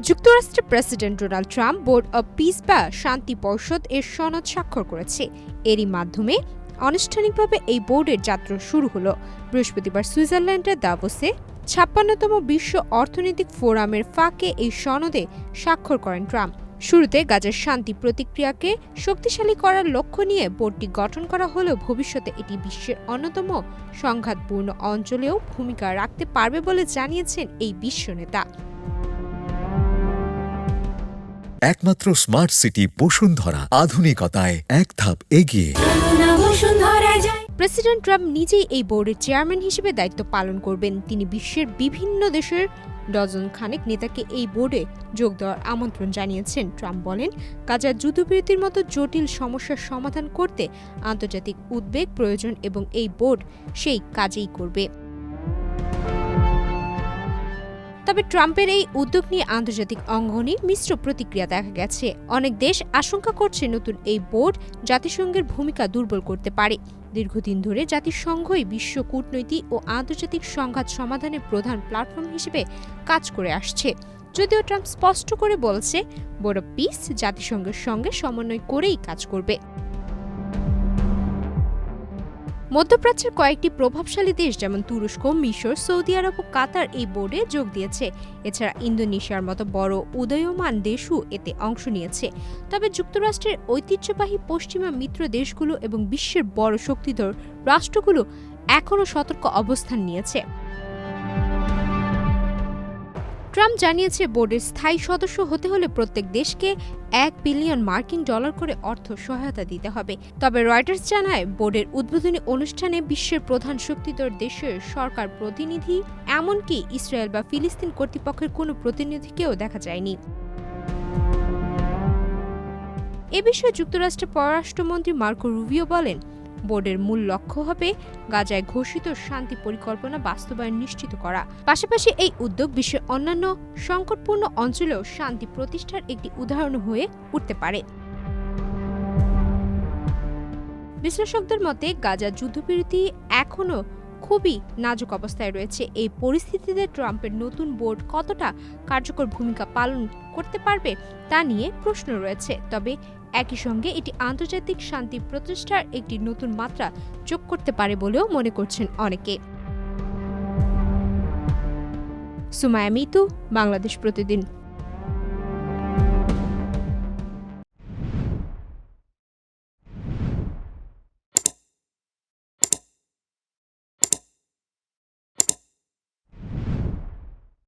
যুক্তরাষ্ট্রের president Donald Trump board of piece বা শান্তি পরিষদ এর সনদ স্বাক্ষর করেছে। এরই মাধ্যমে আনুষ্ঠানিকভাবে এই বোর্ডের যাত্রা শুরু হলো। বৃহস্পতিবার সুইজারল্যান্ডের দাভোসে ৫৬তম বিশ্ব অর্থনৈতিক ফোরামের ফাঁকে এই সনদে স্বাক্ষর করেন ট্রাম্প। শুরুতে গাজার শান্তি প্রতিক্রিয়াকে শক্তিশালী করার লক্ষ্য নিয়ে বোর্ডটি গঠন করা হলেও ভবিষ্যতে এটি বিশ্বের অন্যতম সংঘাতপূর্ণ অঞ্চলেও ভূমিকা রাখতে পারবে বলে জানিয়েছেন এই বিশ্ব নেতা। একমাত্র স্মার্ট সিটি বসুন্ধরা, আধুনিকতায় এক ধাপ এগিয়ে। প্রেসিডেন্ট ট্রাম্প নিজেই এই বোর্ডের চেয়ারম্যান হিসেবে দায়িত্ব পালন করবেন। তিনি বিশ্বের বিভিন্ন দেশের ডজন খানেক নেতাকে এই বোর্ডে যোগ দেওয়ার আমন্ত্রণ জানিয়েছেন। ট্রাম্প বলেন, গাজার যুদ্ধবিরতির মতো জটিল সমস্যার সমাধান করতে আন্তর্জাতিক উদ্বেগ প্রয়োজন এবং এই বোর্ড সেই কাজেই করবে। তবে ট্রাম্পের এই উদ্যোগ নিয়ে আন্তর্জাতিক অঙ্গনে মিশ্র প্রতিক্রিয়া দেখা গেছে। অনেক দেশ আশঙ্কা করছে নতুন এই বোর্ড জাতিসংঘের ভূমিকা দুর্বল করতে পারে। দীর্ঘদিন ধরে জাতিসংঘই বিশ্ব কূটনৈতিক ও আন্তর্জাতিক সংঘাত সমাধানের প্রধান প্ল্যাটফর্ম হিসেবে কাজ করে আসছে। যদিও ট্রাম্প স্পষ্ট করে বলছে, বোর্ড অব পিস জাতিসংঘের সঙ্গে সমন্বয় করেই কাজ করবে। মধ্যপ্রাচ্যের কয়েকটি প্রভাবশালী দেশ যেমন তুরস্ক, মিশর, সৌদি আরব ও কাতার এই বোর্ডে যোগ দিয়েছে। এছাড়া ইন্দোনেশিয়ার মতো বড় উদীয়মান দেশও এতে অংশ নিয়েছে। তবে যুক্তরাষ্ট্রের ঐতিহ্যবাহী পশ্চিমা মিত্র দেশগুলো এবং বিশ্বের বড় শক্তিধর রাষ্ট্রগুলো এখনও সতর্ক অবস্থান নিয়েছে। ট্রাম্প জানিয়েছে, বোর্ডের স্থায়ী সদস্য হতে হলে প্রত্যেক দেশকে $1 বিলিয়ন করে অর্থ সহায়তা দিতে হবে। তবে রয়টার্স জানায়, বোর্ডের উদ্বোধনী অনুষ্ঠানে বিশ্বের প্রধান শক্তিধর দেশের সরকার প্রতিনিধি, এমনকি ইসরায়েল বা ফিলিস্তিন কর্তৃপক্ষের কোনো প্রতিনিধিকেও দেখা যায়নি। এ বিষয়ে যুক্তরাষ্ট্রের পররাষ্ট্রমন্ত্রী মার্কো রুবিও বলেন, বোর্ডের মূল লক্ষ্য হবে গাজায় ঘোষিত শান্তি পরিকল্পনা বাস্তবায়ন নিশ্চিত করা। পাশাপাশি এই উদ্যোগ বিশ্বের অন্যান্য সংকটপূর্ণ অঞ্চলেও শান্তি প্রতিষ্ঠার একটি উদাহরণ হয়ে উঠতে পারে। বিশ্লেষকদের মতে, গাজার যুদ্ধবিরতি এখনও খুবই নাজুক অবস্থায় রয়েছে। এই পরিস্থিতিতে ট্রাম্পের নতুন বোর্ড কতটা কার্যকর ভূমিকা পালন করতে পারবে তা নিয়ে প্রশ্ন রয়েছে। তবে একই সঙ্গে এটি আন্তর্জাতিক শান্তি প্রতিষ্ঠার একটি নতুন মাত্রা যোগ করতে পারে বলেও মনে করছেন অনেকে। সুমাইয়া মিতু, বাংলাদেশ প্রতিদিন।